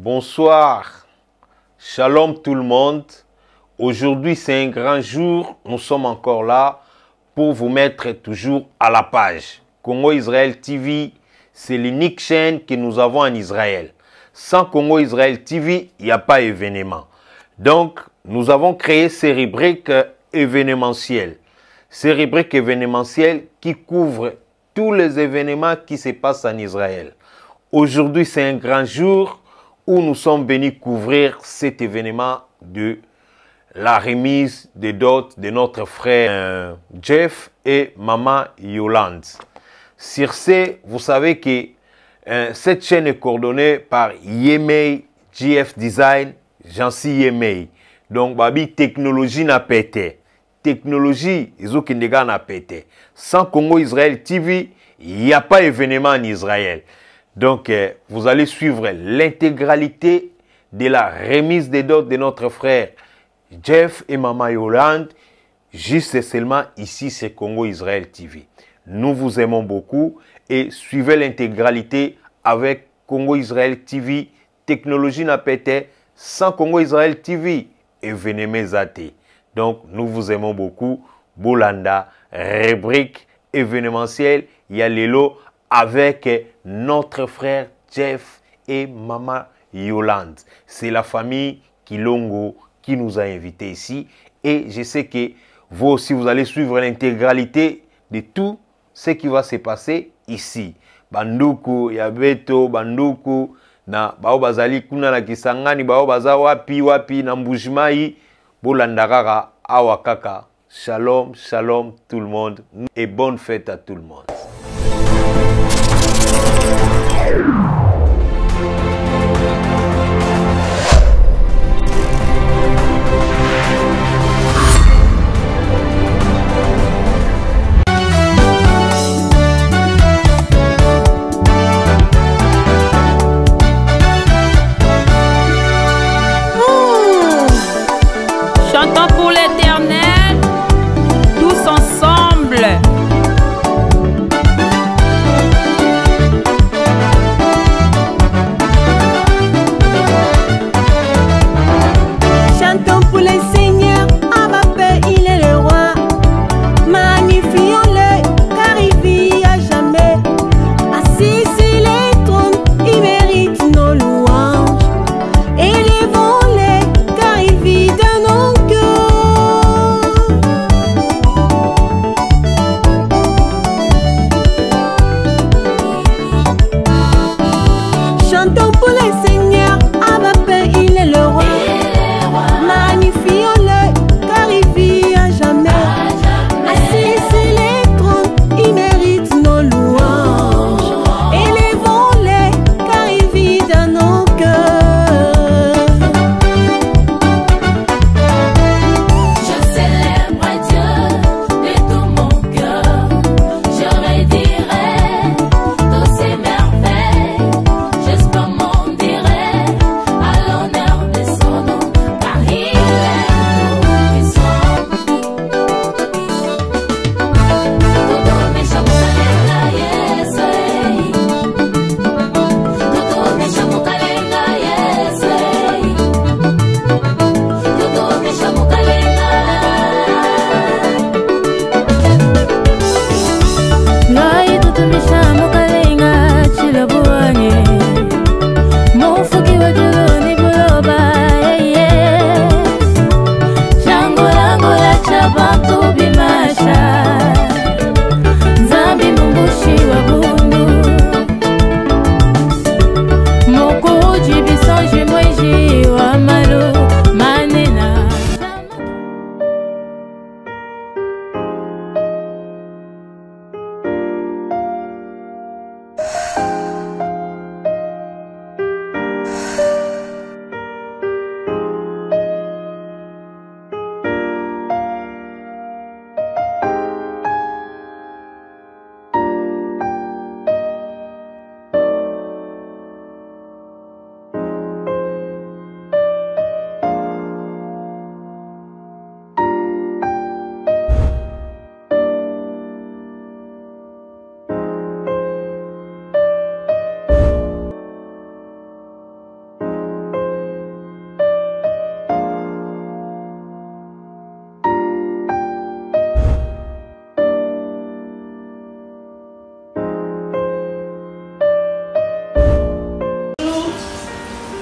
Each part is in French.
Bonsoir, shalom tout le monde. Aujourd'hui c'est un grand jour, nous sommes encore là pour vous mettre toujours à la page. Congo Israël TV, c'est l'unique chaîne que nous avons en Israël. Sans Congo Israël TV, il n'y a pas événement. Donc nous avons créé ces rubriques événementielles. Ces rubriques événementielles qui couvrent tous les événements qui se passent en Israël. Aujourd'hui c'est un grand jour où nous sommes venus couvrir cet événement de la remise des dots de notre frère Jeff et maman Yolande. Sur ce, vous savez que cette chaîne est coordonnée par Yemei, GF Design, Jancy Yemei. Donc, babi technologie n'a pété. Technologie, ils ont n'a pété. Sans Congo Israël TV, il n'y a pas événement en Israël. Donc, vous allez suivre l'intégralité de la remise des dots de notre frère Jeff et maman Yolande, juste seulement ici, c'est Congo Israël TV. Nous vous aimons beaucoup et suivez l'intégralité avec Congo Israël TV, technologie n'a pété, sans Congo Israël TV, événement zaté. Donc, nous vous aimons beaucoup. Bolanda, rubrique événementielle, il y a les lots avec notre frère Jeff et maman Yolande. C'est la famille Kilongo qui nous a invités ici. Et je sais que vous aussi, vous allez suivre l'intégralité de tout ce qui va se passer ici. Banduku, Yabeto, Banduku, na bao bazali kuna na Kisangani, bao baza wapi na Mbujimai, Bolandakaka, Awakaka. Shalom, shalom tout le monde et bonne fête à tout le monde. Chantons pour l'Éternel, tous ensemble.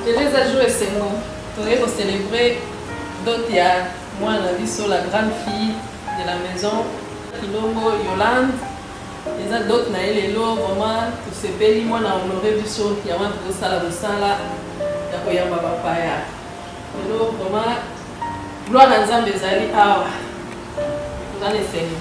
Les jours et c'est bon. On est pour célébrer d'autres. Il y a moi, la grande fille de la maison, Kilongo Yolande. Les autres, d'autres, les lots, vraiment, tout ce pays, moi, on a honoré du saut. Il y a un peu de ça, il y a un papa. Les lots, vraiment, gloire à Nzambe Zali, vous en essayez.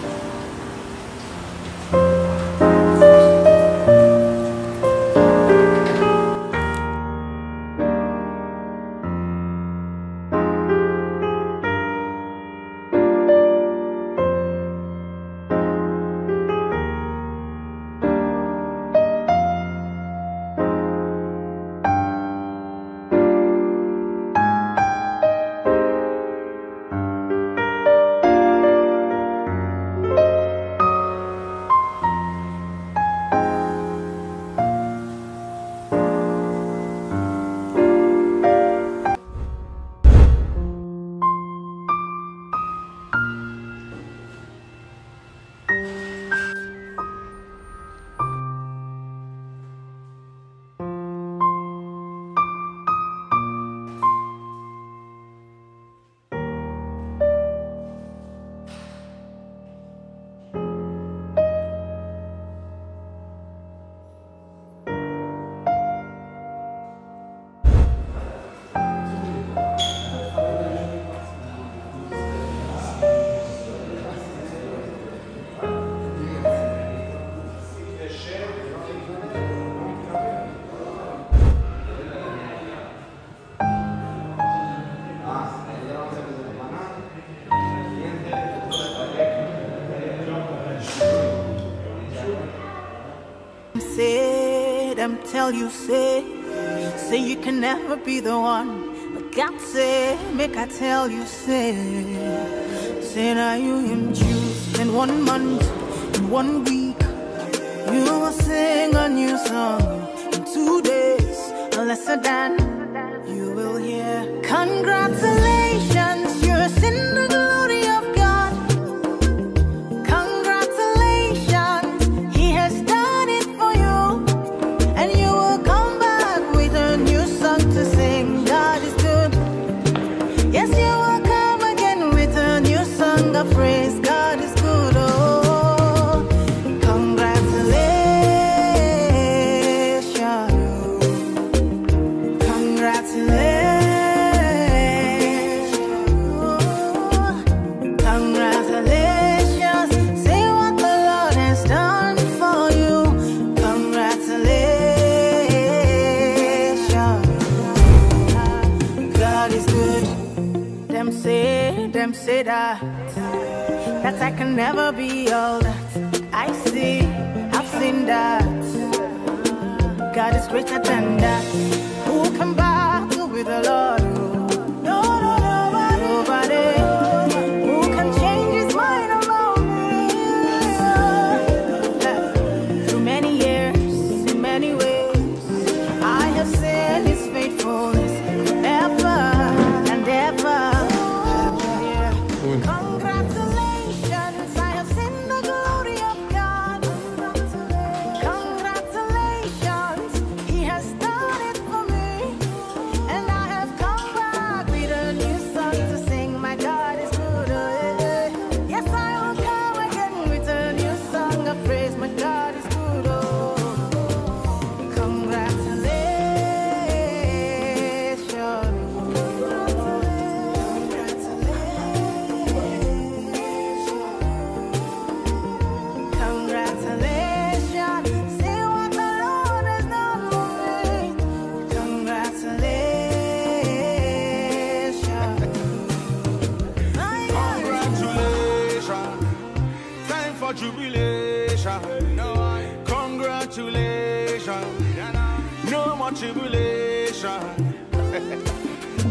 Them tell you say you can never be the one, but God say make I tell you say now you him choose in 1 month, in 1 week you will sing a new song. In 2 days, a lesser than you will hear. Congratulations, you're in the glory of God. Congratulations, He has done it for you. And you will come back with a new song to sing. God is good. Yes, you will come again with a new song of praise. God is good. Oh, congratulations. Congratulations. Congratulations. Say what the Lord has done for you. Congratulations. God is good. Them say that I can never be all that I see. I've seen that God is greater than that. Who can battle with the Lord? No, nobody. Who can change His mind about me? Through many years, in many ways, I have seen His faithfulness ever and ever. Congratulations, I have seen the glory of God. Congratulations, He has done it for me. And I have come back with a new song to sing. My God is good. Yes, I will come again with a new song of praise. My God is good. Congratulations. Congratulations. See what the Lord has done for me. Congratulations. Congratulations, time for jubilation. Congratulations, no more tribulation.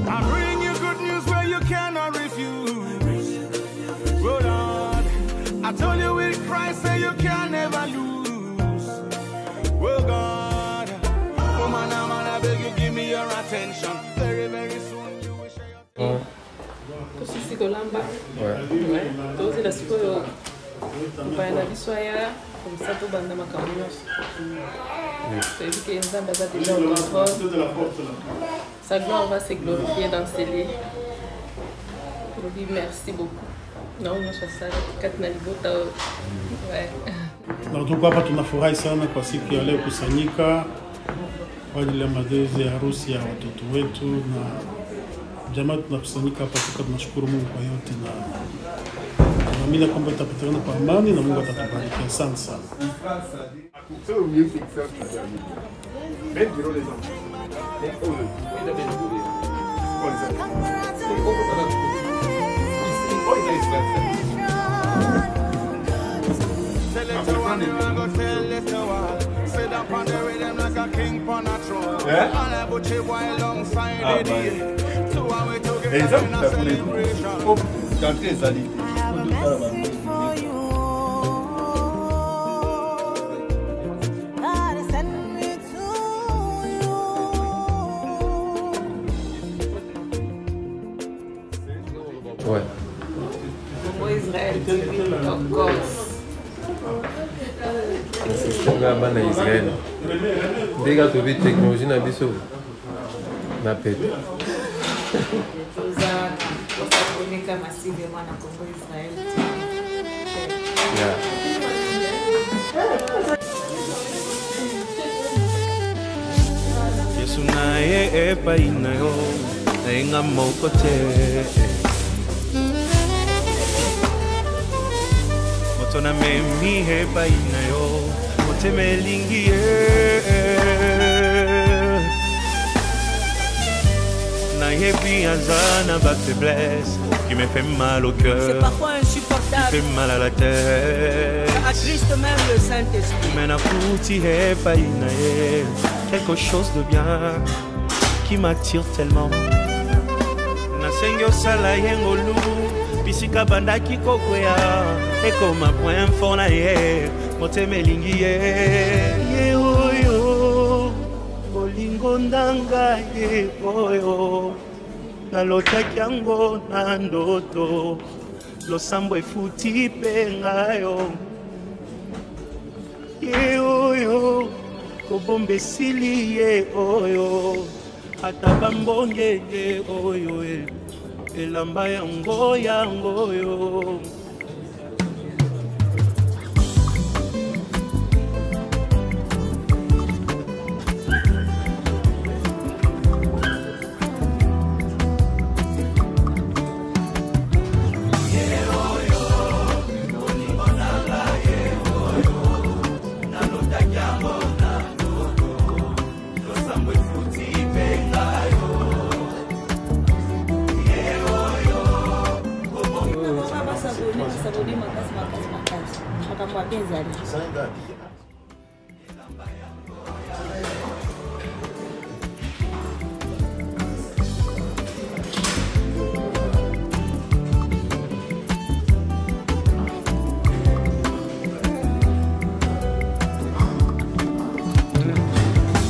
I bring you good news where you cannot refuse. Oh Lord, I told you with Christ say you can never lose. Oh God, oh man, I beg you give me your attention. Very, very soon you will share your Sisi kolamba. Ouais. Tozi la sikoyo. Mpana biswaya. Comme ça, tout banda makambo. C'est vu que Nzambe a déjà au contrôle. sa gloire va se glorifier dans ces lieux. Je dis merci beaucoup. Non, moi je sais que ouais. Na tulikuwa hapa tunafurahi sana kwa siku ya leo kusanyika kwa ajili ya mazoezi ya harusi ya watoto wetu, na jamaa tunakusanyika hapa tukiwa tunashukuru Mungu kwa yote, na tunaamini kwamba itapatikana kwa amani na Mungu atatubariki. Asante sana. Sit up on the rhythm like a king on a throne. And I put you alongside the day. So I wait to get in a celebration. I have a message for you. God sent me to you. Ouais. Congo Israël TV, of course. Nga bana Israël. Dega to bi technologie na biso. Na pete. Tuza kusakunika masive mwana Congo Israël. Yeah. Yesu naye epai na yo nainga moko te. Moto na memi epai na yo moteme lingi nayebi azana ba faiblesse qui me fait mal au cœur. C'est parfois insupportable. Qui fait mal à la tête. Ça attriste même le Saint-Esprit. Mais nakuti epai na ye quelque chose de bien qui m'attire tellement. Nasengi osala yengolu bisika bandaki kokwea ekoma point fort na ye motema elingi ye oyo bolingo ndanga ye oyo nalotaki yango na ndoto losambo efuti mpe ngayo ye oyo kobomba esili ye oyo ata bambonge ye oyo elamba yango yo.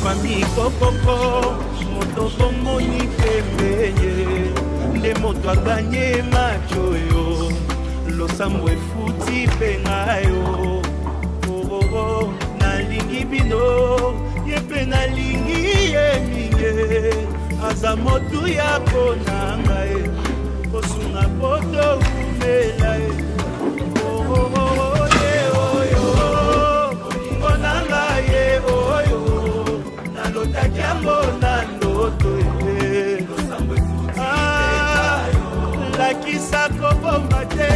Mami kokoko moto bomoni pembeye nde moto aganye macho yo losambo efuti mpe ngayo nalingi bino ye mpe nalingi ye mingi aza motu ya konanga ye kosunga poto umela ye ye oyo konanga ye oyo nalotaki yango na ndoto ye lakisa kobomba te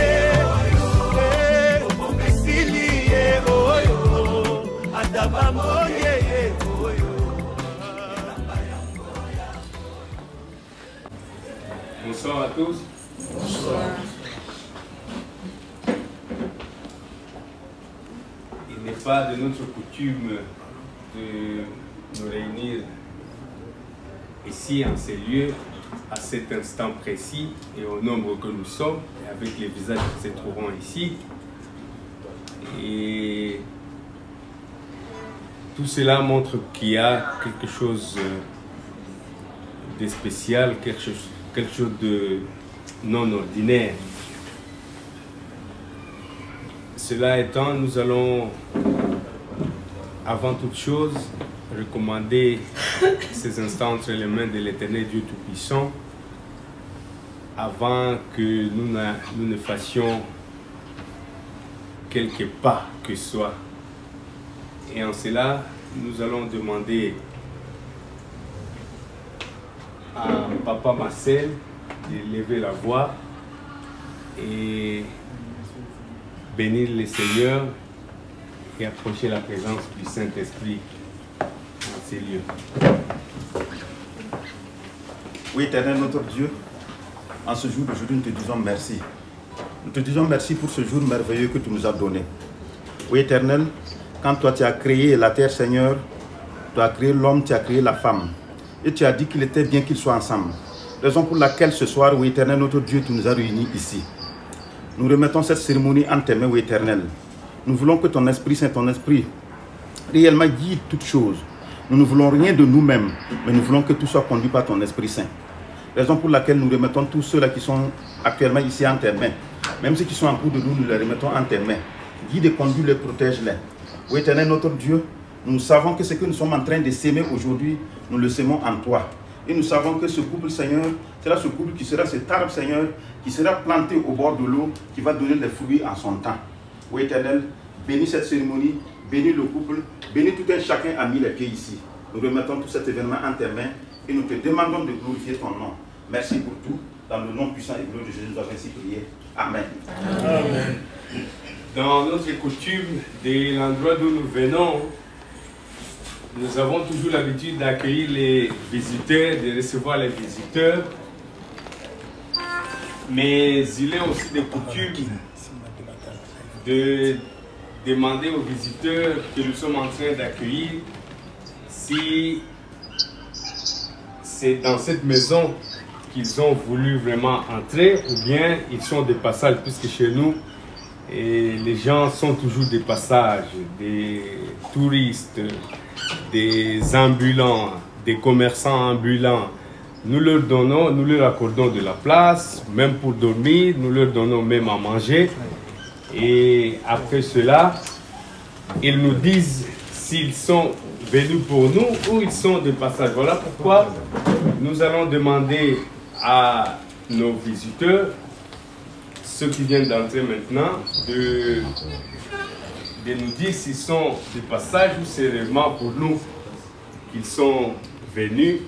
esili ye oyo ata bamoye ye oyo. Bonsoir à tous. Bonsoir. Il n'est pas de notre coutume de nous réunir ici en ces lieux à cet instant précis et au nombre que nous sommes et avec les visages qui se trouveront ici. Et tout cela montre qu'il y a quelque chose de spécial, quelque chose de non ordinaire. Cela étant, nous allons avant toute chose recommander ces instants entre les mains de l'Éternel Dieu Tout-Puissant avant que nous ne fassions quelques pas que ce soit. Et en cela, nous allons demander à Papa Marcel de lever la voix et bénir le Seigneur et approcher la présence du Saint-Esprit dans ces lieux. Oui, Éternel, notre Dieu, en ce jour d'aujourd'hui, nous te disons merci. Nous te disons merci pour ce jour merveilleux que tu nous as donné. Oui, Éternel, quand toi tu as créé la terre, Seigneur, tu as créé l'homme, tu as créé la femme. Et tu as dit qu'il était bien qu'ils soient ensemble. Raison pour laquelle ce soir, oui, Éternel, notre Dieu, tu nous as réunis ici. Nous remettons cette cérémonie en tes mains, oui, Éternel. Nous voulons que ton Esprit Saint, ton Esprit, réellement guide toutes choses. Nous ne voulons rien de nous-mêmes, mais nous voulons que tout soit conduit par ton Esprit Saint. Raison pour laquelle nous remettons tous ceux-là qui sont actuellement ici en tes mains. Même ceux qui sont en cours de nous, nous les remettons en tes mains. Guide et conduis-les, protège-les. Oui, Éternel, notre Dieu, nous savons que ce que nous sommes en train de s'aimer aujourd'hui, nous le sémons en toi. Et nous savons que ce couple, Seigneur, sera ce couple qui sera cet arbre, Seigneur, qui sera planté au bord de l'eau, qui va donner les fruits en son temps. Oui, Éternel, bénis cette cérémonie, bénis le couple, bénis tout un chacun a mis les pieds ici. Nous remettons tout cet événement en tes mains et nous te demandons de glorifier ton nom. Merci pour tout. Dans le nom puissant et glorieux de Jésus, nous avons ainsi prié. Amen. Amen. Dans notre coutume de l'endroit d'où nous venons, nous avons toujours l'habitude d'accueillir les visiteurs, de recevoir les visiteurs. Mais il est aussi des coutumes de demander aux visiteurs que nous sommes en train d'accueillir si c'est dans cette maison qu'ils ont voulu vraiment entrer ou bien ils sont de passage, puisque chez nous, et les gens sont toujours des passages, des touristes, des ambulants, des commerçants ambulants. Nous leur donnons, nous leur accordons de la place, même pour dormir, nous leur donnons même à manger. Et après cela, ils nous disent s'ils sont venus pour nous ou ils sont de passage. Voilà pourquoi nous allons demander à nos visiteurs, ceux qui viennent d'entrer maintenant, de nous dire s'ils sont de passage ou c'est réellement pour nous qu'ils sont venus.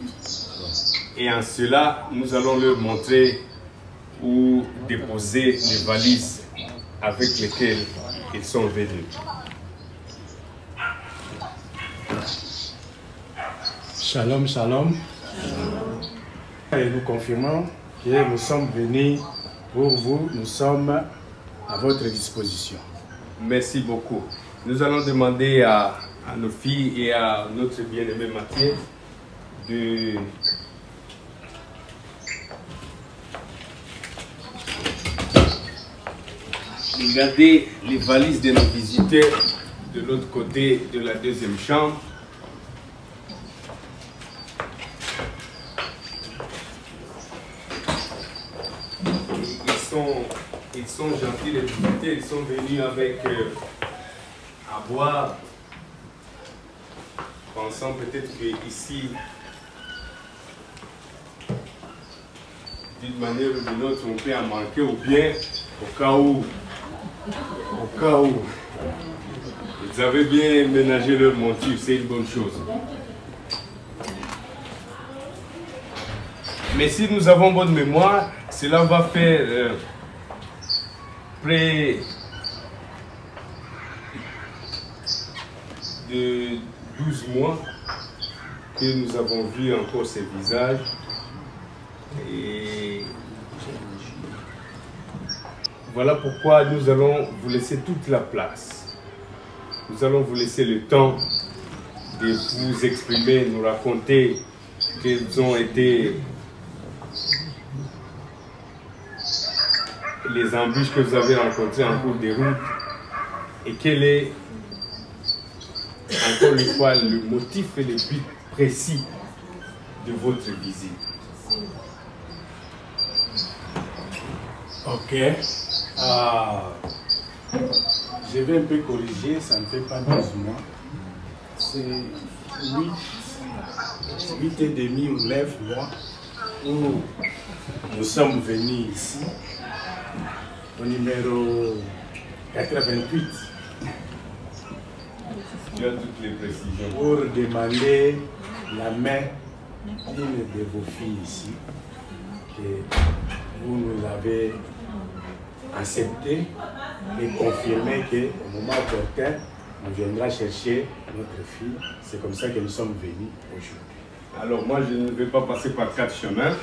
Et en cela, nous allons leur montrer où déposer les valises avec lesquelles ils sont venus. Shalom, shalom. Et nous confirmons que nous sommes venus pour vous, nous sommes à votre disposition. Merci beaucoup. Nous allons demander à nos filles et à notre bien-aimé Mathieu de garder les valises de nos visiteurs de l'autre côté de la deuxième chambre. Ils sont gentils les visiteurs, ils sont venus avec à boire, pensant peut-être qu'ici, d'une manière ou d'une autre, on peut en manquer, ou bien au cas où, ils avaient bien ménagé leur monture, c'est une bonne chose. Mais si nous avons bonne mémoire, cela va faire près de 12 mois que nous avons vu encore ces visages. Et voilà pourquoi nous allons vous laisser toute la place. Nous allons vous laisser le temps de vous exprimer, nous raconter quels ont été les embûches que vous avez rencontrées en cours de route et quel est, encore une fois, le motif et le but précis de votre visite. Ok. Je vais un peu corriger, ça ne fait pas 12 mois. C'est 8 et demi ou 9 mois où nous sommes venus ici au numéro 88 Tu as toutes les précisions. pour demander la main d'une de vos filles ici que vous nous avez accepté et confirmé qu'au moment opportun, on viendra chercher notre fille. C'est comme ça que nous sommes venus aujourd'hui. Alors moi, je ne vais pas passer par 4 chemins.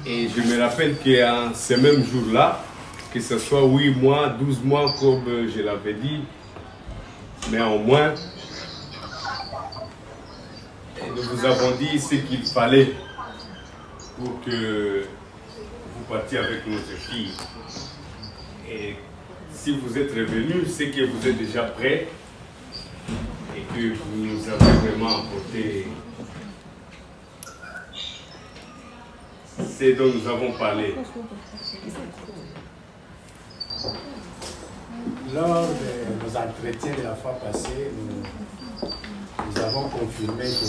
Et je me rappelle qu'à ce même jour-là, que ce soit 8 mois, 12 mois, comme je l'avais dit, mais au moins, nous vous avons dit ce qu'il fallait pour que vous partiez avec notre fille. Et si vous êtes revenu, c'est que vous êtes déjà prêts et que vous nous avez vraiment apporté ce dont nous avons parlé. Lors de nos entretiens de la fois passée, nous avons confirmé que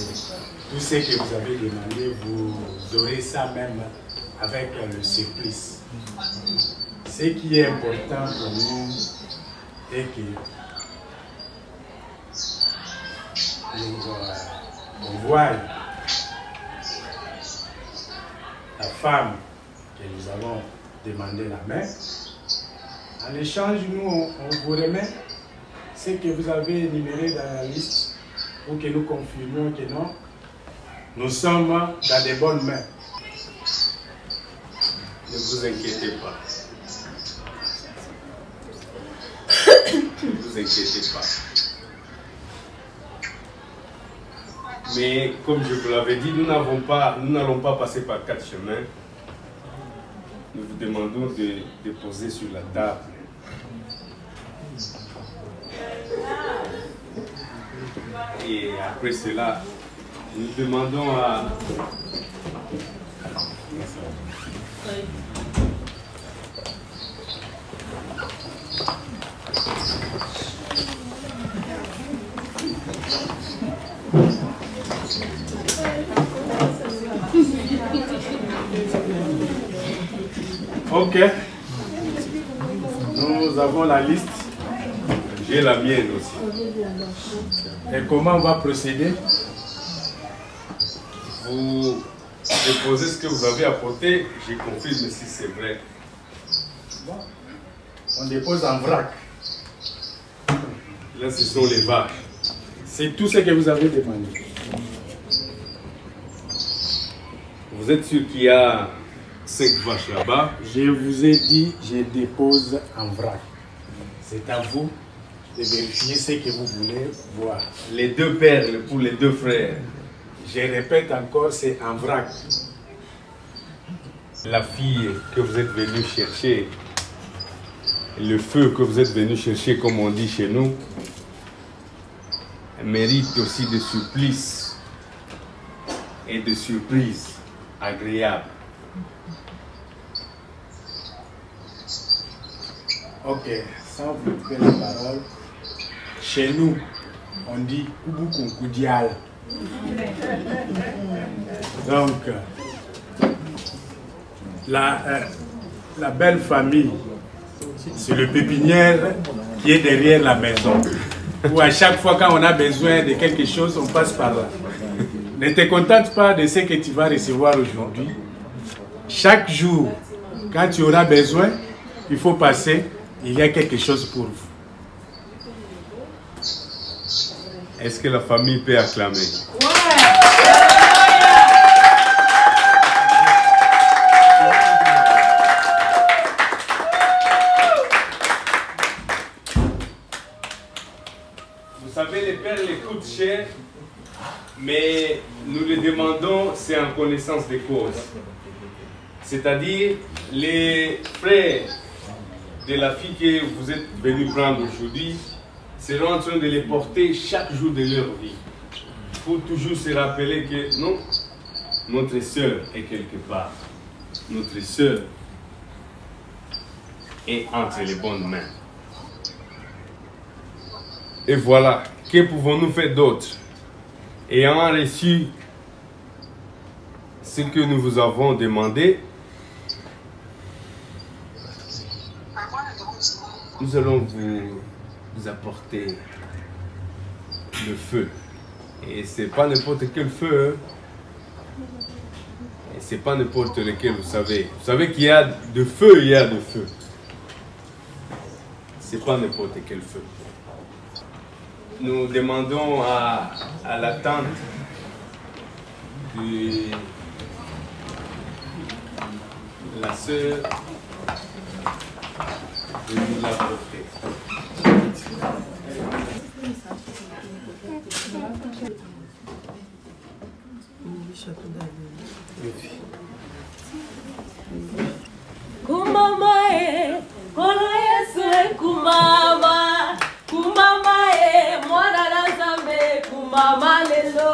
tout ce que vous avez demandé, vous aurez ça même avec le surplice. Ce qui est important pour nous est que on voit la femme que nous avons demandé la main. En échange, nous, on vous remet ce que vous avez énuméré dans la liste pour que nous confirmions que non, nous sommes dans de bonnes mains. Ne vous inquiétez pas. Ne vous inquiétez pas. Mais comme je vous l'avais dit, nous n'allons pas passer par 4 chemins. Nous vous demandons de déposer sur la table. Et après cela, nous demandons à... Ok. Nous avons la liste. J'ai la mienne aussi. Et comment on va procéder? Vous déposez ce que vous avez apporté, je confirme si c'est vrai. Bon. On dépose en vrac. Là, ce sont les vaches. C'est tout ce que vous avez demandé. Vous êtes sûr qu'il y a 5 vaches là-bas? Je vous ai dit, je dépose en vrac. C'est à vous de vérifier ce que vous voulez voir. Les 2 perles pour les 2 frères. Je répète encore, c'est en vrac. La fille que vous êtes venu chercher, le feu que vous êtes venu chercher, comme on dit chez nous, mérite aussi de supplices et de surprises agréables. Ok, sans vous couper la parole, chez nous, on dit Kubu Kunkudial. Donc, la belle famille, c'est le pépinière qui est derrière la maison. Où à chaque fois quand on a besoin de quelque chose, on passe par là. Ne te contente pas de ce que tu vas recevoir aujourd'hui. Chaque jour, quand tu auras besoin, il faut passer, il y a quelque chose pour vous. Est-ce que la famille peut acclamer? Vous savez, les perles les coûtent cher, mais nous les demandons, c'est en connaissance des causes. C'est-à-dire, les frères de la fille que vous êtes venu prendre aujourd'hui seront en train de les porter chaque jour de leur vie. Pour toujours se rappeler que non, notre sœur est quelque part. Notre sœur est entre les bonnes mains. Et voilà Que pouvons-nous faire d'autre? Ayant reçu ce que nous vous avons demandé, nous allons vous apporter le feu. Et c'est pas n'importe quel feu. Et c'est pas n'importe lequel, vous savez. Vous savez qu'il y a de feu, il y a de feu. C'est pas n'importe quel feu. Nous demandons à la tante de la sœur de nous l'apporter. Kumama kola Yesu kumama, kumama mwana na Nzambe kumama lelo.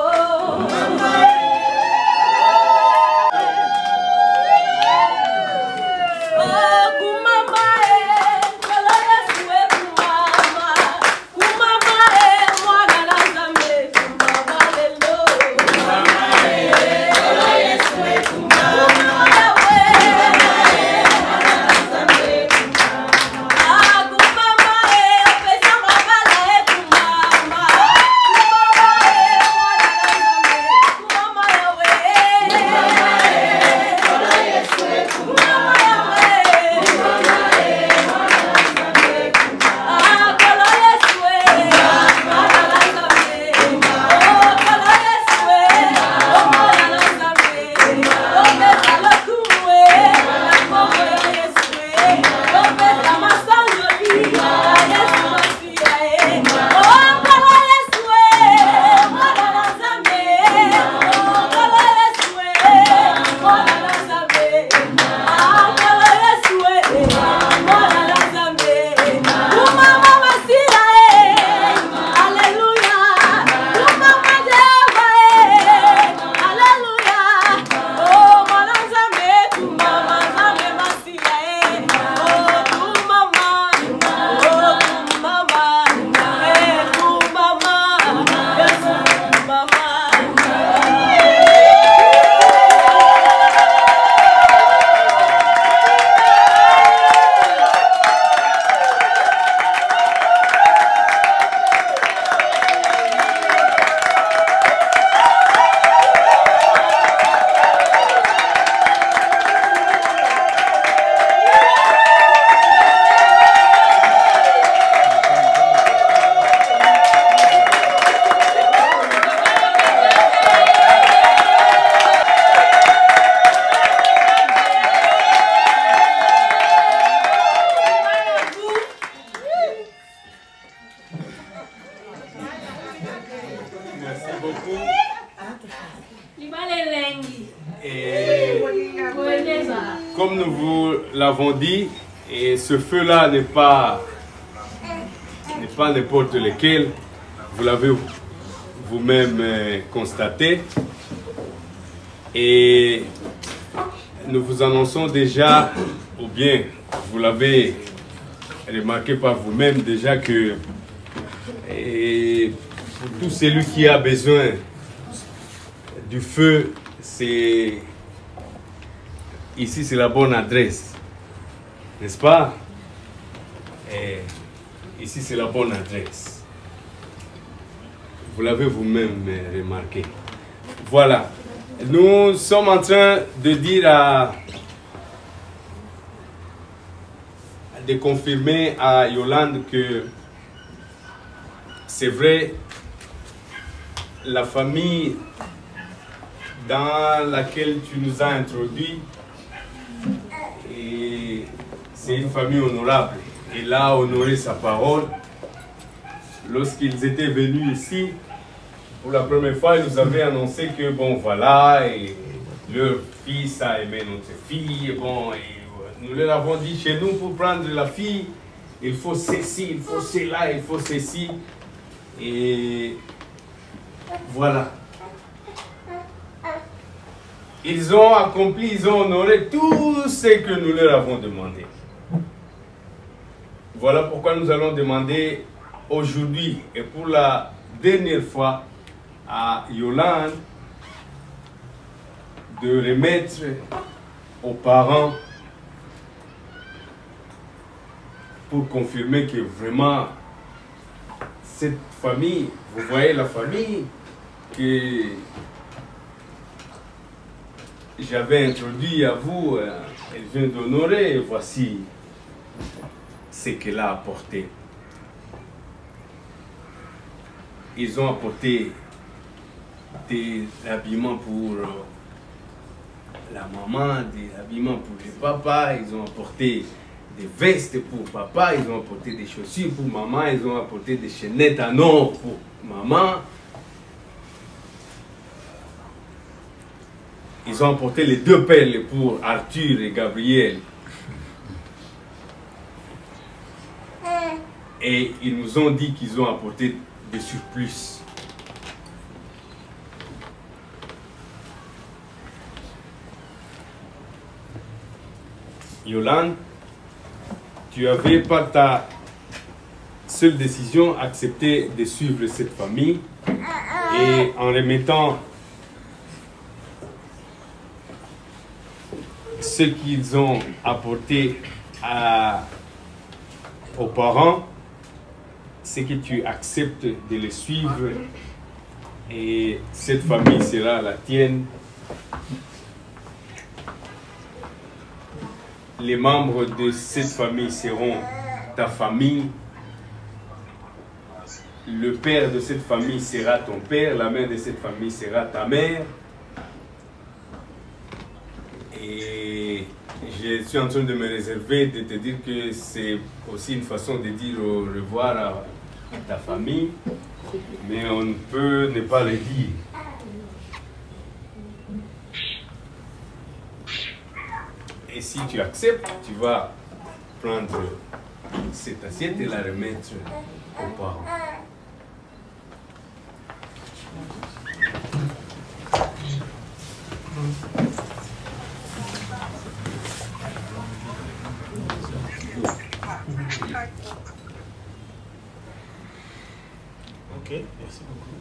Comme nous vous l'avons dit, et ce feu-là n'est pas n'importe lequel, vous l'avez vous-même constaté. Et nous vous annonçons déjà, ou bien vous l'avez remarqué par vous-même déjà, que pour tout celui qui a besoin du feu, ici c'est la bonne adresse, n'est-ce pas? Et ici c'est la bonne adresse. Vous l'avez vous-même remarqué. Voilà. Nous sommes en train de dire de confirmer à Yolande que c'est vrai, la famille dans laquelle tu nous as introduits, c'est une famille honorable. Il a honoré sa parole. Lorsqu'ils étaient venus ici, pour la première fois, ils nous avaient annoncé que, bon, voilà, et leur fils a aimé notre fille. Bon, et nous leur avons dit, chez nous, pour prendre la fille, il faut ceci, il faut cela, il faut ceci. Et voilà. Ils ont accompli, ils ont honoré tout ce que nous leur avons demandé. Voilà pourquoi nous allons demander aujourd'hui et pour la dernière fois à Yolande de remettre aux parents pour confirmer que vraiment cette famille, vous voyez la famille que j'avais introduit à vous, elle vient d'honorer, et voici ce qu'elle a apporté. Ils ont apporté des habillements pour la maman, des habillements pour le papa, ils ont apporté des vestes pour papa, ils ont apporté des chaussures pour maman, ils ont apporté des chaînettes en or pour maman. Ils ont apporté les 2 perles pour Arthur et Gabriel. Et ils nous ont dit qu'ils ont apporté des surplus. Yolande, tu avais par ta seule décision accepté de suivre cette famille et en remettant ce qu'ils ont apporté aux parents, c'est que tu acceptes de les suivre et cette famille sera la tienne. Les membres de cette famille seront ta famille. Le père de cette famille sera ton père, la mère de cette famille sera ta mère. Et je suis en train de me réserver de te dire que c'est aussi une façon de dire au revoir à ta famille, mais on ne peut ne pas le dire. Et si tu acceptes, tu vas prendre cette assiette et la remettre aux parents. Ok, merci beaucoup.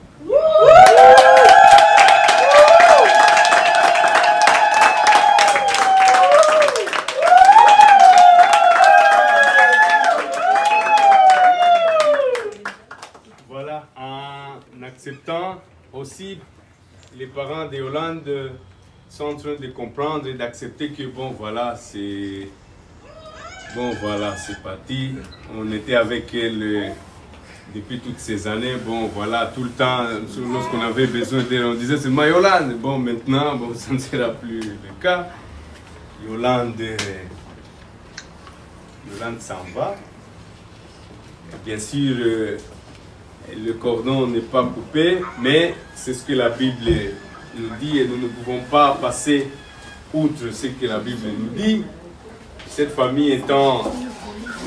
Voilà, en acceptant aussi, les parents de Yolande sont en train de comprendre et d'accepter que bon voilà, c'est parti. On était avec elle depuis toutes ces années. Bon voilà, tout le temps, lorsqu'on avait besoin d'elle, on disait c'est ma Yolande. Bon maintenant, bon, ça ne sera plus le cas. Yolande s'en va. Bien sûr, le cordon n'est pas coupé, mais c'est ce que la Bible nous dit et nous ne pouvons pas passer outre ce que la Bible nous dit. Cette famille étant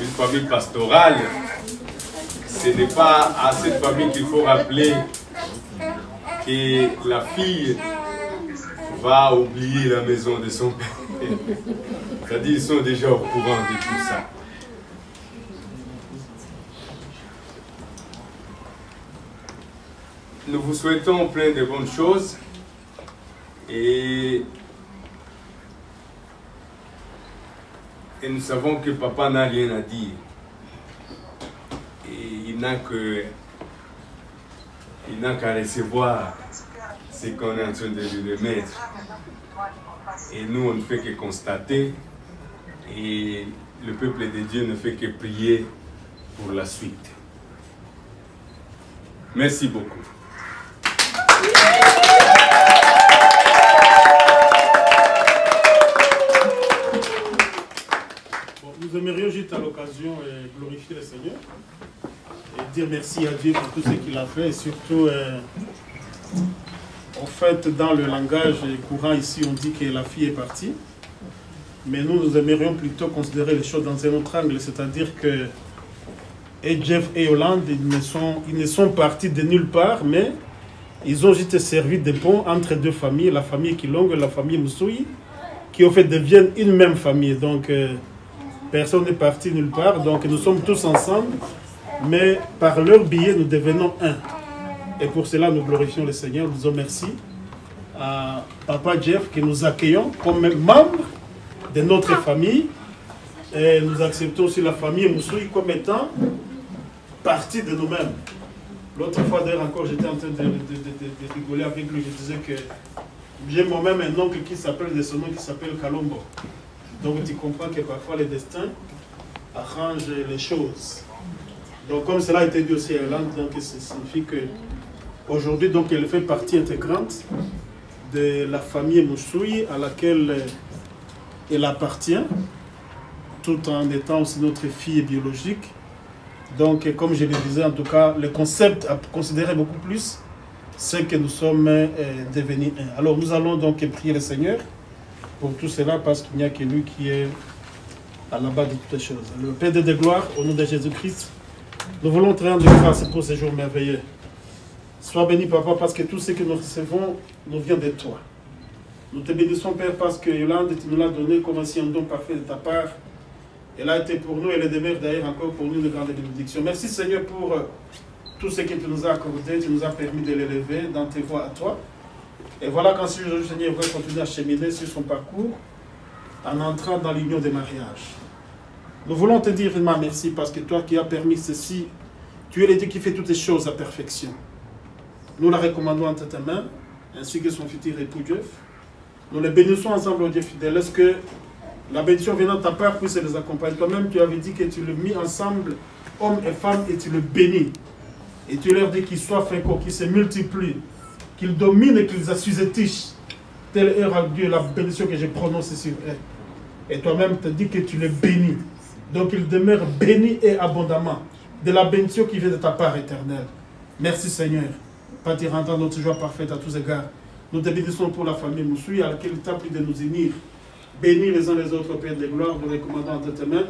une famille pastorale, ce n'est pas à cette famille qu'il faut rappeler que la fille va oublier la maison de son père. C'est-à-dire qu'ils sont déjà au courant de tout ça. Nous vous souhaitons plein de bonnes choses et nous savons que papa n'a rien à dire. Et il n'a qu'à recevoir ce qu'on est en train de lui remettre. Et nous, on ne fait que constater et le peuple de Dieu ne fait que prier pour la suite. Merci beaucoup. Nous aimerions juste à l'occasion glorifier le Seigneur et dire merci à Dieu pour tout ce qu'il a fait et surtout, en fait, dans le langage courant ici, on dit que la fille est partie. Mais nous aimerions plutôt considérer les choses dans un autre angle, c'est-à-dire que Jeff et Yolande, ils ne sont partis de nulle part, mais ils ont juste servi de pont entre deux familles, la famille Kilongo et la famille Moussoui, qui au fait deviennent une même famille. Donc, personne n'est parti nulle part, donc nous sommes tous ensemble, mais par leur biais, nous devenons un. Et pour cela, nous glorifions le Seigneur. Nous disons merci à Papa Jeff que nous accueillons comme membre de notre famille. Et nous acceptons aussi la famille Moussoui comme étant partie de nous-mêmes. L'autre fois, d'ailleurs, encore, j'étais en train de rigoler avec lui. Je disais que j'ai moi-même un oncle qui s'appelle de son nom, qui s'appelle Kalombo. Donc tu comprends que parfois le destin arrange les choses. Donc comme cela a été dit aussi à Irlande, donc ça signifie que aujourd'hui, donc elle fait partie intégrante de la famille Moussoui à laquelle elle appartient, tout en étant aussi notre fille biologique. Donc, comme je le disais, en tout cas, le concept à considérer beaucoup plus, c'est que nous sommes devenus un. Alors, nous allons donc prier le Seigneur pour tout cela, parce qu'il n'y a que lui qui est à la base de toutes les choses. Le Père de gloire, au nom de Jésus-Christ, nous voulons te rendre grâce pour ces jours merveilleux. Sois béni, Papa, parce que tout ce que nous recevons nous vient de toi. Nous te bénissons, Père, parce que Yolande, tu nous l'as donné comme ainsi un don parfait de ta part. Elle a été pour nous, elle est demeure d'ailleurs encore pour nous une grande bénédiction. Merci Seigneur pour tout ce que tu nous as accordé, tu nous as permis de l'élever dans tes voies à toi. Et voilà qu'ensuite le Seigneur va continuer à cheminer sur son parcours en entrant dans l'union des mariages. Nous voulons te dire vraiment merci parce que toi qui as permis ceci, tu es le Dieu qui fait toutes les choses à perfection. Nous la recommandons entre tes mains, ainsi que son futur époux Jeff. Nous les bénissons ensemble, au Dieu fidèle. Est-ce que la bénédiction venant de ta part puisse les accompagner. Toi-même, tu avais dit que tu le mis ensemble, hommes et femmes, et tu le bénis. Et tu leur dis qu'ils soient féconds, qu'ils se multiplient, qu'ils dominent et qu'ils assujettissent. Telle est Dieu la bénédiction que je prononce sur eux. Et toi-même, tu dis que tu les bénis. Donc, ils demeurent bénis et abondamment de la bénédiction qui vient de ta part éternelle. Merci Seigneur. Pâtis rendant notre joie parfaite à tous égards. Nous te bénissons pour la famille Moussoui à laquelle tu as pris de nous unir. Bénis les uns les autres, Père de gloire, nous recommandons entre tes mains.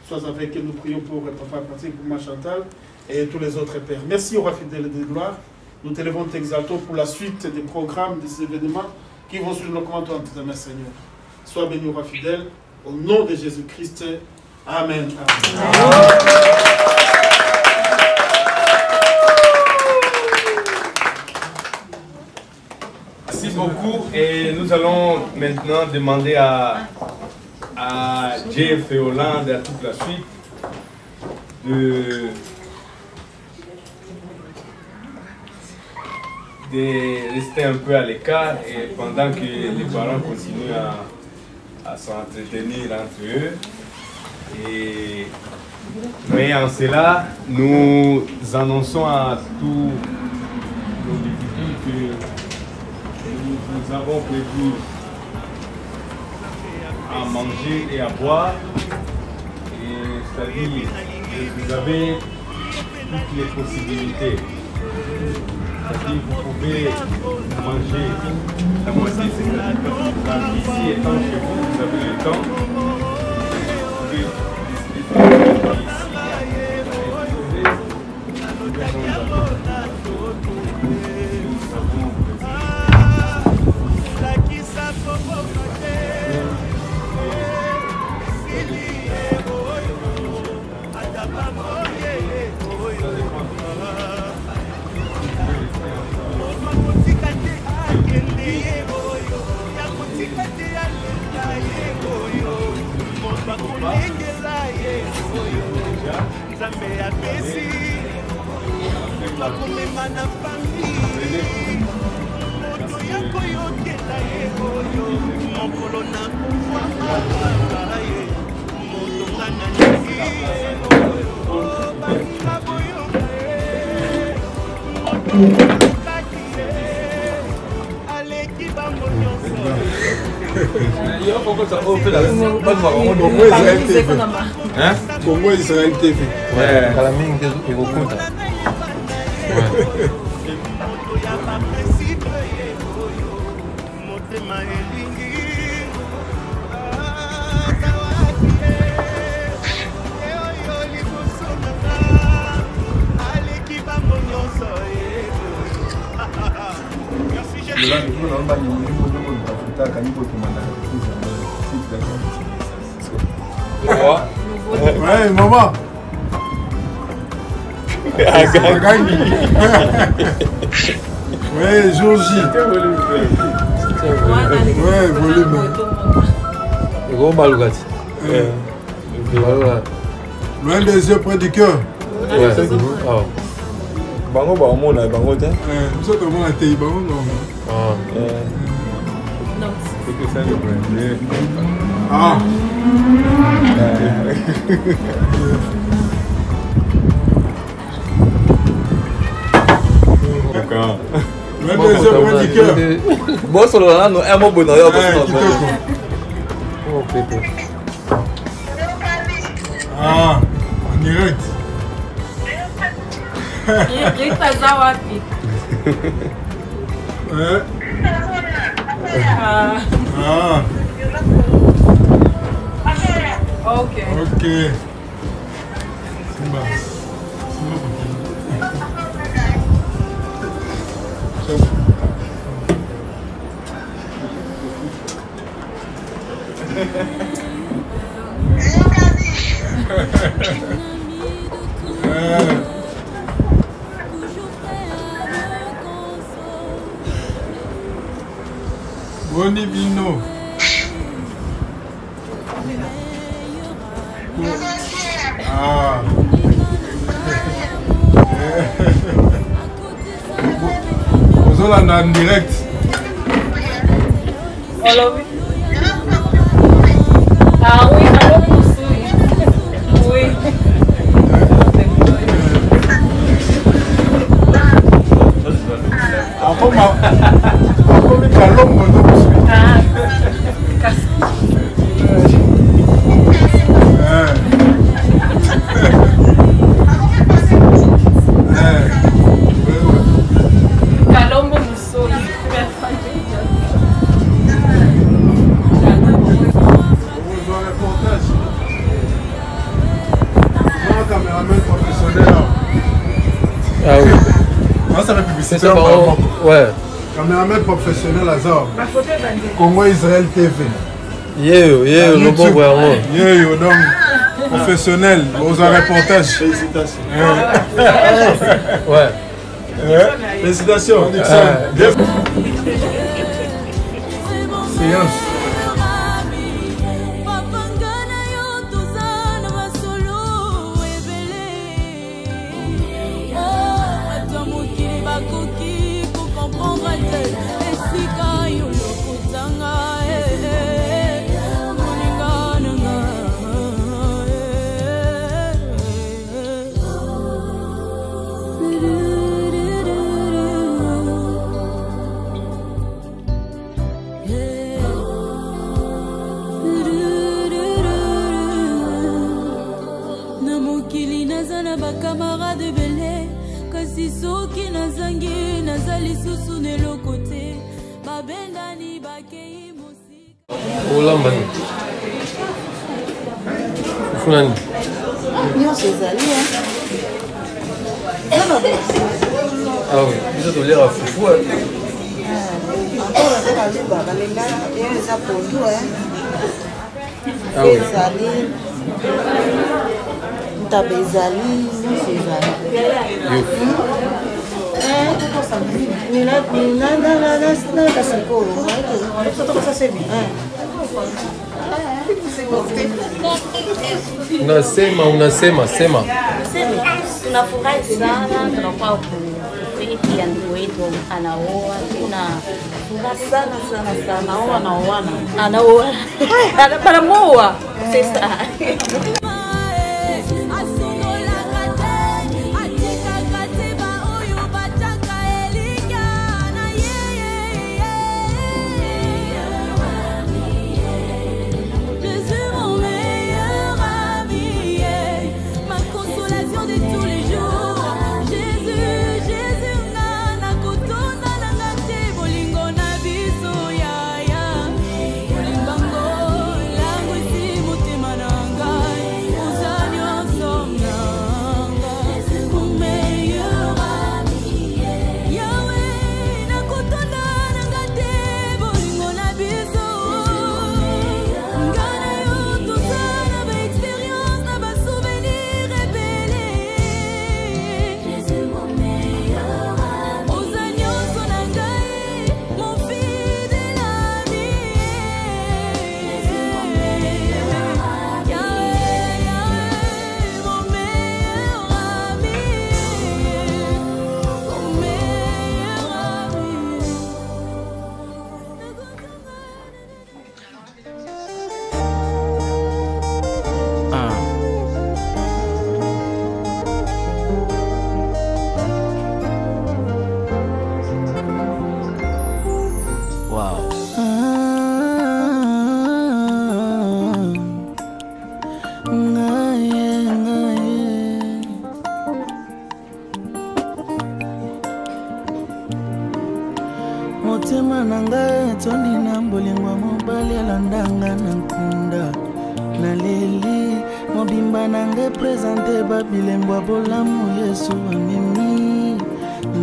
Sois avec nous, prions pour Papa Patrick, pour ma Chantal et tous les autres pères. Merci au roi fidèle de gloire. Nous t'élevons, t'exaltons pour la suite des programmes, des événements qui vont suivre nos commentaires entre tes mains, Seigneur. Sois béni au roi fidèle, au nom de Jésus-Christ. Amen. Amen. Merci beaucoup et nous allons maintenant demander à Jeff et Hollande et à toute la suite de rester un peu à l'écart et pendant que les parents continuent à s'entretenir entre eux. Mais en cela, nous annonçons à tous nos députés que nous avons prévu à manger et à boire. C'est-à-dire que vous avez toutes les possibilités. C'est-à-dire que vous pouvez manger la moitié, c'est-à-dire ici étant chez vous, vous avez le temps. Congo Israël TV. Ouais, Kalaming Egokuta. Ouais, maman. Agangi. Ouais, jour J. Ouais, volume. Gros Balugati. Loin des yeux, près du cœur. Ouais. Bango, bango, on a bango, t'es. Nous sommes comment la télé, bango, non. C'est que ça le premier. Ah. D'accord. Loin des yeux, près du cœur. Bon, sur le là, nous aimons bonheur. Ah, en direct. Rita Zawapi. Ah. Ok. Ok. Boni Bino. Ah. Vous allez en direct. Ah oui, alors oui. Kalombo Musoli. Caméraman professionnel. Ah oui. Ah, c'est la publicité. C'est bon. Ouais. Caméraman professionnel Azar. Congo Israël TV. Yo, le bon vraiment. Yo, donc professionnel, aux reportages. Félicitations. Ouais. Félicitations. Séance. Camarade belé, kasi soki nazangi nazali susu nelo côté babendani bakei musika. Olamba ni. Fulani. Nyo sezali Ah oui, bisa to lera fufu. Encore avec la luba, balenga, et ça pondu Ah oui. Sezali. Tabezali, sezali. Unasema. Tunafurahi sana, tunakuwa kufiki ya ndugu wetu anaoa, tunafurahi sana. Anaoa. Anaoa. Sasa. nanga na nkunda naleli mobimba nanga présente babilembo bolamu Yesu amemi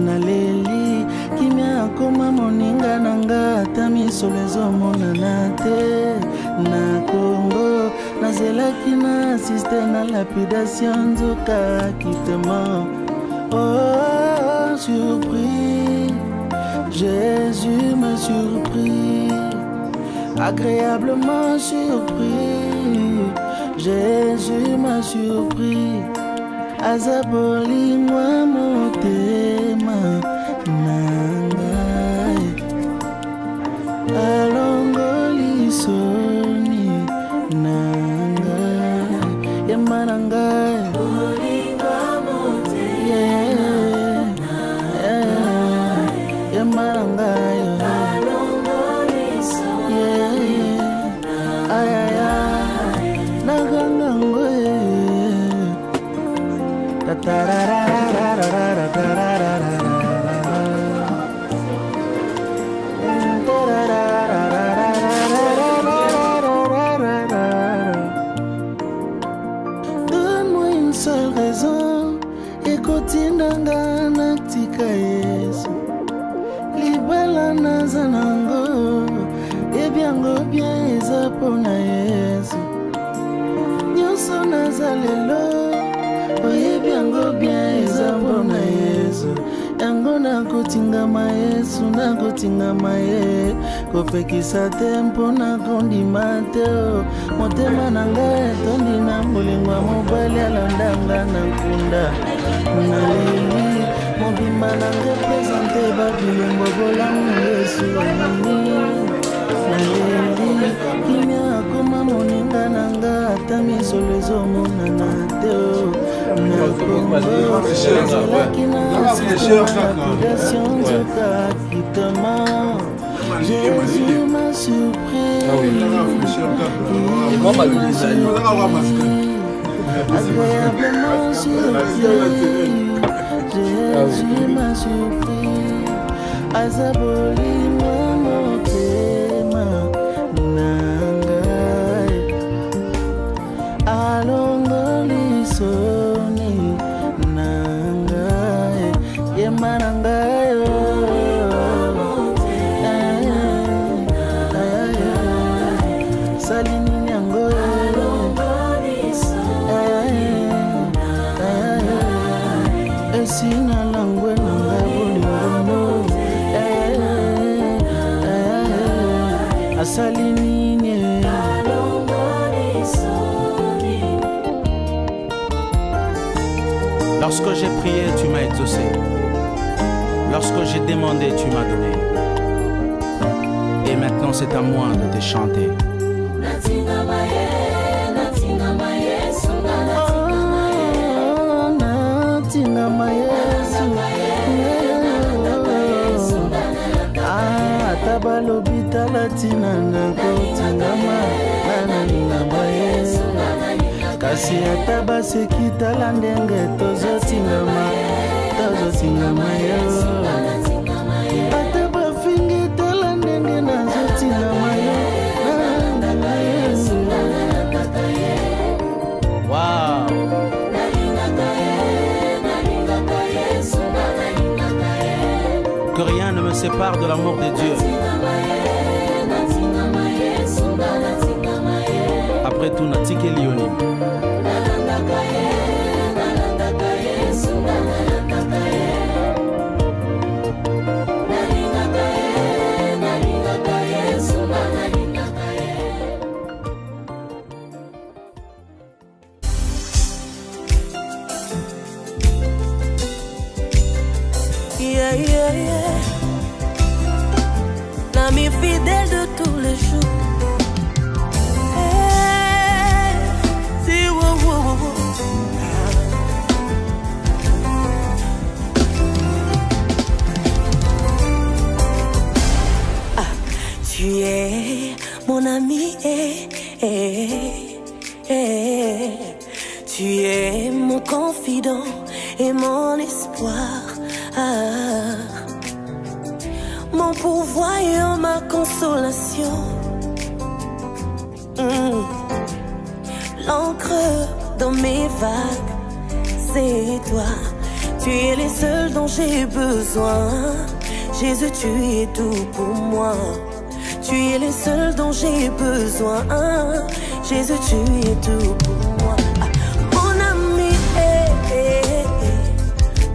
naleli kimia akoma moninga nanga ata misolo ezomonana te na Congo nazelaki na asiste na lapidation nzoka kitema. Oh surpris, Jésus m'a surpris, agréablement surpris, Jésus m'a surpris, azaboli moi motema nangai, alongoli soni nangai, yamba nangai, yamba nangai. Donne-moi une seule raison, ekotindanga natika Yesu libala nazanango ebyango bien eza pona Yesu nyonso nazalelo oyebi yango bien eza mpona Yesu yango nakotingama Yesu nakotingama ye kopekisa te mpona kondima te motema na ngai etondi na molingo ya mobali alandanga na nkunda naleli mobimba na ngai présente babilembo bolamu Yesu amemi naleli kimia akoma moninga na ngai ata misolo ezomonana te na Congo nazalaki na lapidation nzoka kitema. Jésus m'a surpris, agréablement surpris, Jésus m'a surpris, azaboli moi motema nangai, alongoli soni nangai, yema nangai. Sina langwe nanga bolingo asali nini. Lorsque j'ai prié, tu m'as exaucé. Lorsque j'ai demandé, tu m'as donné. Et maintenant c'est à moi de te chanter. Atabalobi talatina nakotingama nanalingama Yesu kasi atabaseki tala ndenge tozotingama Yesu atabafingi tala ndenge nazotingama Yesu. Wow. Que rien ne me sépare de l'amour de Dieu. Après tout, Natike Lioni. Yeah, yeah, yeah. L'ami fidèle de tous les jours. Hey, si, wow, wow, wow. Ah, tu es mon ami, tu es mon confident et mon espoir. Mon pourvoyeur, ma consolation. heureux dans mes vagues, c'est toi. Tu es le seul dont j'ai besoin. Jésus, tu es tout pour moi. Tu es le seul dont j'ai besoin. Jésus, tu es tout pour moi. Mon ami,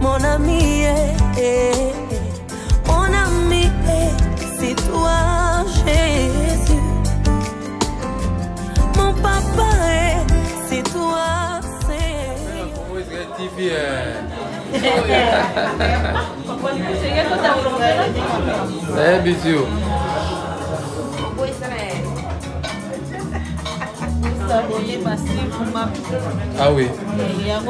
mon ami, mon ami, c'est toi, Jésus. Mon papa, c'est toi, c'est... TV, bisous. Ah oui. Ah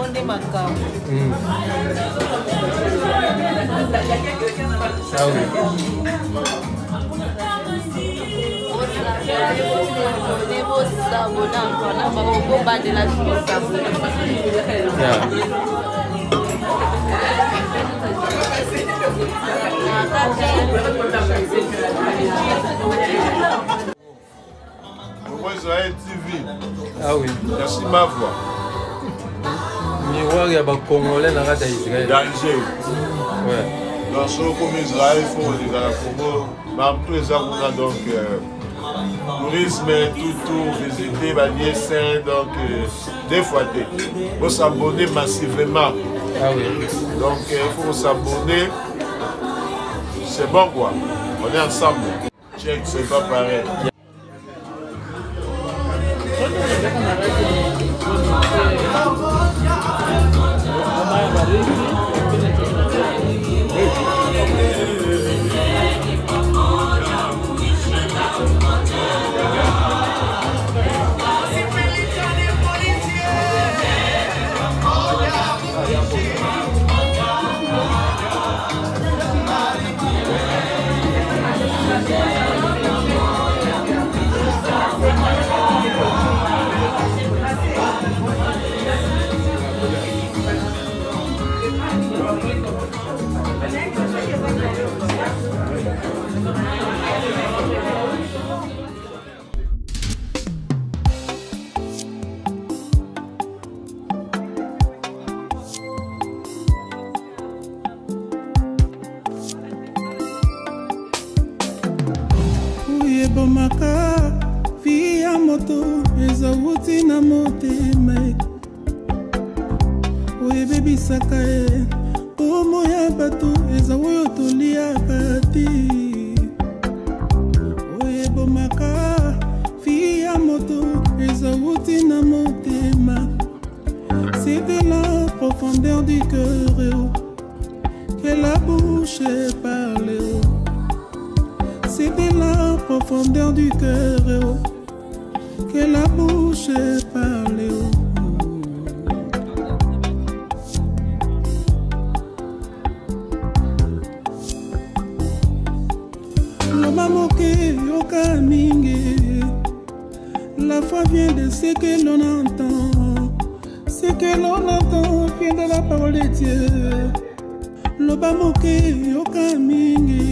Israël TV. Ah oui. Merci ma voix. Miroir, il y a un Congolais dans Israël. Danger. Ouais. Dans ce comme Israël, il faut les Congo. Même tous les gens donc tourisme, tout visiter, banier saint, donc deux fois. Il faut s'abonner massivement. Ah oui. Donc il faut s'abonner. C'est bon quoi. On est ensemble. Check, c'est pas pareil. Bomaka via moto ezawuti na motema oye baby sakae omo ya bato ezawoyo toliaka te oye bomaka via moto ezawuti na motema c'est de la profondeur du cœur que la bouche parle. C'est de la profondeur du cœur que la bouche parle. Loba moke yoka mingi. La foi vient de ce que l'on entend. Ce que l'on entend vient de la parole de Dieu. Loba moke yoka mingi.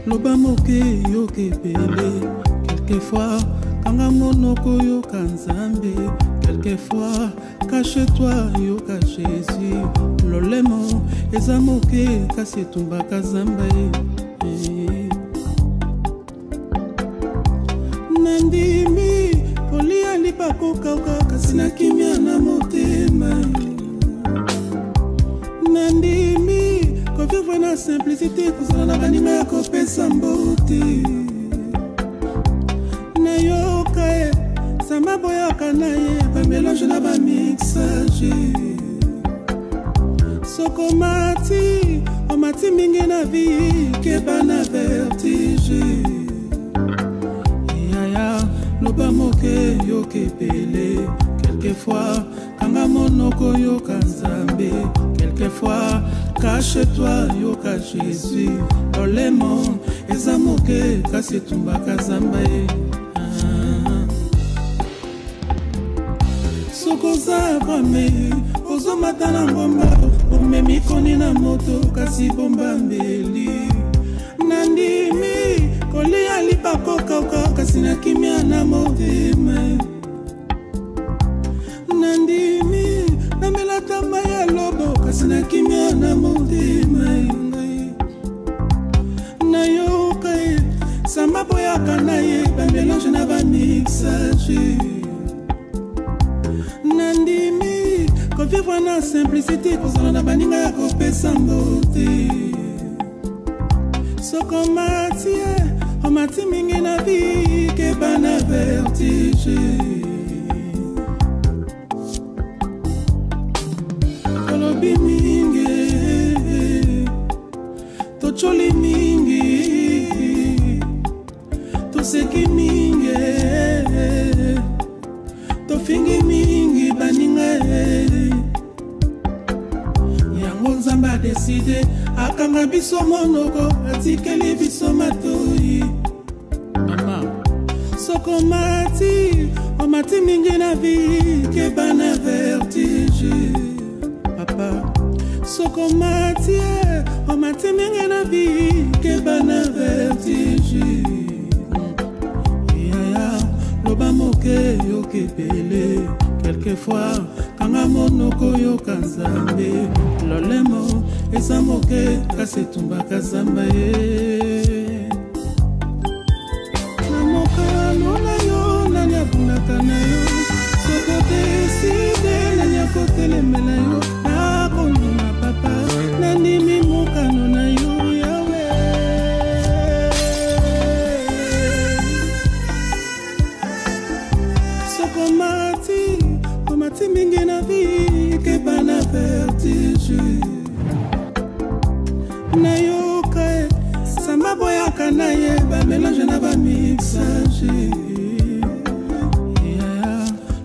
Loba moke yoke pele. Quelquefois kanga monoko yoka nzambe. Quelquefois cache-toi yoka Jésus. Lolemo eza moke kasi etumbaka zamba nandimi kolia lipako kauka kasi na kimia na motema nandimi vivre na simplicité kozala na banima ya kopesa mbote nayoka samba boyoka na ye bamélange na bamixage soko omati mingi na vie keba na vertige yaya loba moke yoke pele quelquefois kanga monoko yoka nzambe quelquefois cache-toi yoka Jésus olemo eza moke kasi etumbaka zamba sokoza brame ozomata na ngomba omemi koni na moto kasi bomba mbeli nandimi na kimia na motema nandimi na melata maya lobo kasi na kimia na motema na yoka sama boyaka na ye ba mélange na ba mixage nandimi ko vivre na simplicité kozala na baninga ya kopesa mbote soko matie o mati mingi na vie ke bana vertige kolobi mingi tocholi mingi toseki mingi tofingi mingi baninga yango nzambe adeside akanga biso monoko atikeli biso matoi mama soko mati o mati mingi na vie ke bana vertige papa soko mati o mati mingi na vie ke bana vertige yaya loba moke yokepele quelquefois kanga monoko yoka nzambe lolemo eza moke kasi etumbaka zamba ye na mokano na yo nani abundaka na yo soko deside nani akotelemela yo nakondima papa nandimi mokano na yo yawe soko mati mingi na vie ke bana vertige na yoka sama boyaka na ye ba mélange na ba mixage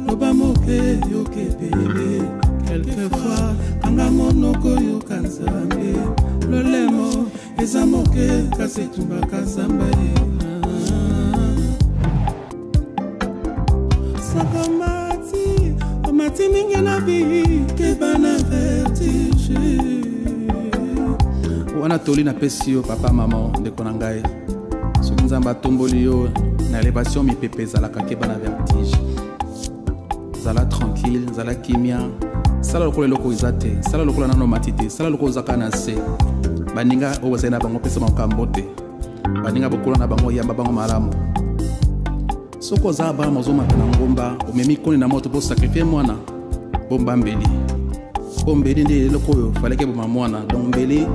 loba moke yokepele quelquefois kanga monoko yoka nzambe lolemo eza moke kasi etumbaka zamba ye soko mati mingi na vie ke bana vertige wana toli napesi yo papa mama ndeko na ngai soki nzambe atomboli yo na élévation mipepe ezalaka keba na vertige zala tranquille zala kimia sala lokola eloko eza te sala lokola nano mati te sala lokola ozaka na se baninga oyo bazali na bango pesa makambo te baninga bokola na bango yamba bango malamu soko ozala bana ozomata na ngomba omemi koni na moto po sakrifie mwana bomba mbeli po mbeli nde eloko oyo falaki eboma mwana donc mbeli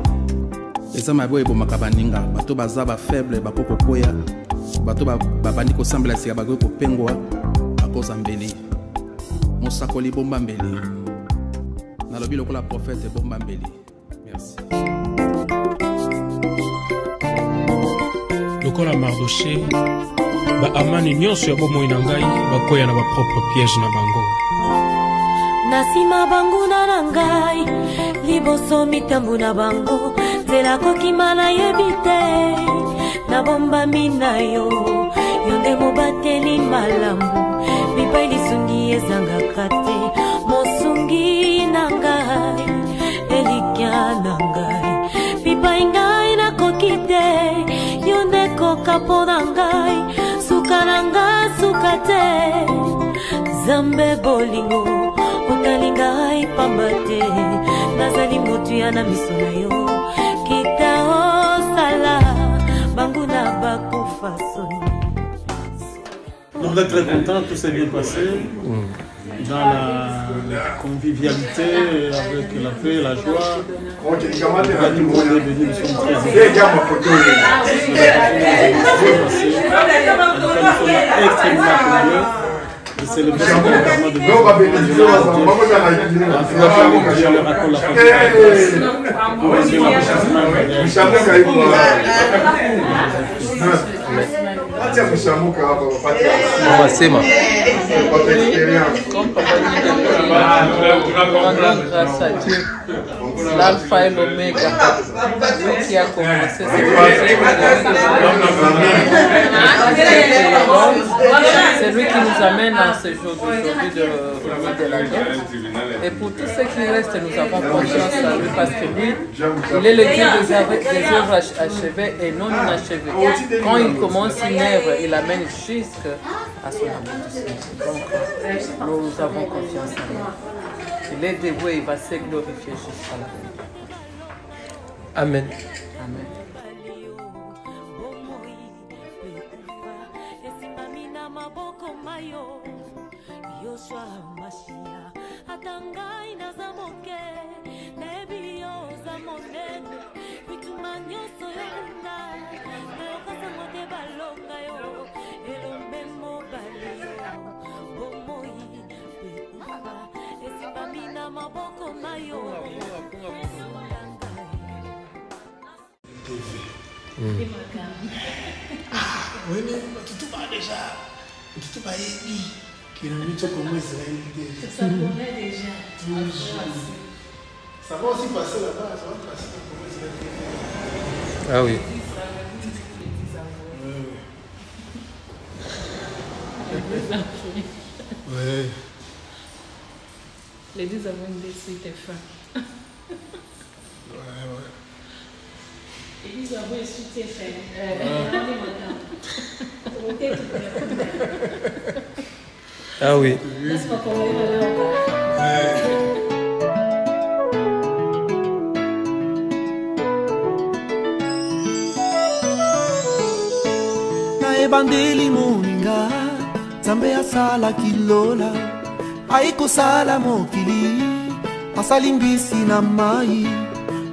eza mabe oyo ebomaka baninga bato baza bafaible bakoko koya bato babandi kosambela sika bakoki kopengwa bakoza mbeli mosakoli bomba mbeli nalobi lokola prophète bomba mbeli merci lokola Mardoché baamani nyonso ya bomoi na ngai bakoya na bapropre piège na bango nasima banguna na ngai liboso mitambu na bango nzela kokima nayebi te nabombami na yo yo nde mobateli malamu bipai lisungi ezangaka te mosungi na ngai elikya na ngai bipai ngai nakoki te yo nde koka mpo na ngai suka na ngai suka te zambe bolingo otali ngai pamba te nazali motu ya na miso na yo kita osala banguna bakufa soni. On est très content, tout s'est bien passé dans la convivialité, avec la paix, la joie. Tout le monde est venu, nous sommes très heureux. C'est le best moment de vie. Je leur accorde la l'alpha et l'oméga, lui qui a commencé ce projet, c'est lui qui nous amène à ce jour d'aujourd'hui de la dot. Et pour tous ceux qui restent, nous avons confiance en lui parce que lui, il est le Dieu des œuvres achevées et non inachevées. Quand il commence une œuvre, il l'amène jusqu'à son aboutissement. Donc, nous avons confiance en lui. Il est dévoué, il va se glorifier jusqu'à la fin. Amen. Amen. Oui, mais tout va déjà. Tout va aider. Qui est le comment Israël. Ça connaît déjà. Ça va aussi passer là-bas. Ça va passer comment Israël. Ah oui. Ouais. Les deux avons une des suites fins. Ouais. Ils ont reçu tes faits. Ah oui. Laisse-moi encore. Naebandeli moninga Nzambe asalaki lola aikosala mokili asali mbisi na mai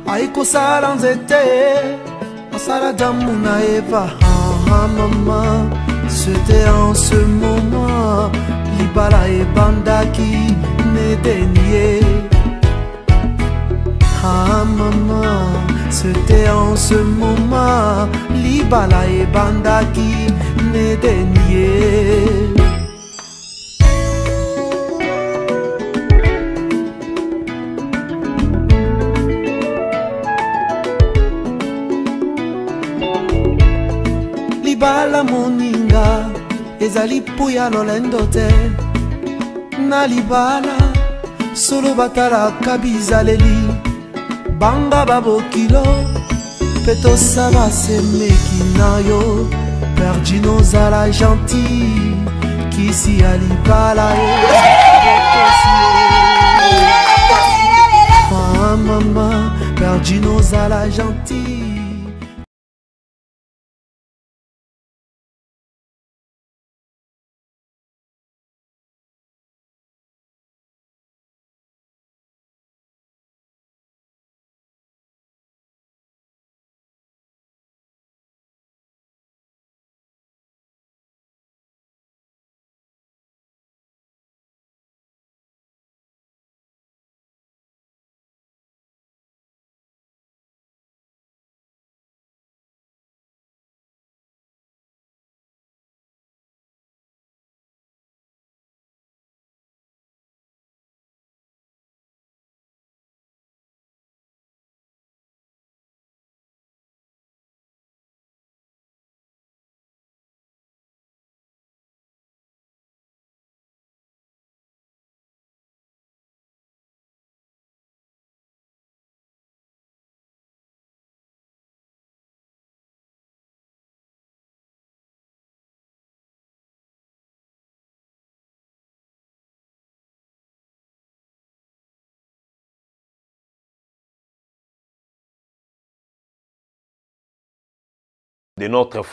aikosala nzete asala damu na Eva. Maman, c'était en ce moment libala ebandaki nedenie. Maman, c'était en ce moment libala ebandaki nedenie. Libala moninga ezali puya lolendo te na libala solo batalaka bizaleli banga babokilo mpe tosala semeki na yo perdi nozala gentil kisi ya libala mama perdi nozala gentil. De notre